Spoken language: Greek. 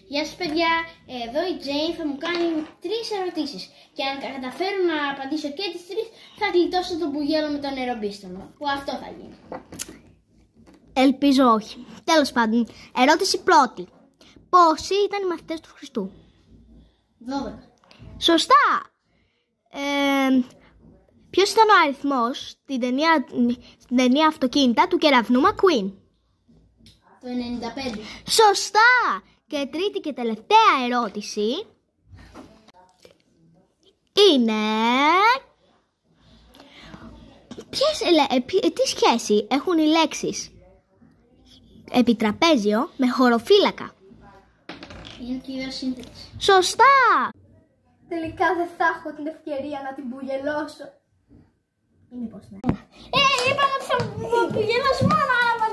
Γεια σας παιδιά, εδώ η Jane θα μου κάνει 3 ερωτήσεις και αν καταφέρω να απαντήσω και τις 3 θα γλιτώσω τον μπουγέλο με το νερομπίστολο, που αυτό θα γίνει. Ελπίζω όχι. Τέλος πάντων, ερώτηση πρώτη. Πόσοι ήταν οι μαθητές του Χριστού? 12. Σωστά. Ποιος ήταν ο αριθμός στην ταινία Αυτοκίνητα του κεραυνού McQueen? Το 95. Σωστά. Και τρίτη και τελευταία ερώτηση είναι τι σχέση έχουν οι λέξεις επιτραπέζιο με χωροφύλακα? Είναι το ίδιο σύνθεση. Σωστά. Τελικά δεν θα έχω την ευκαιρία να την μπουγελώσω. Ή μήπως ναι. Είπα ότι θα μπουγελώσω μόνο άμα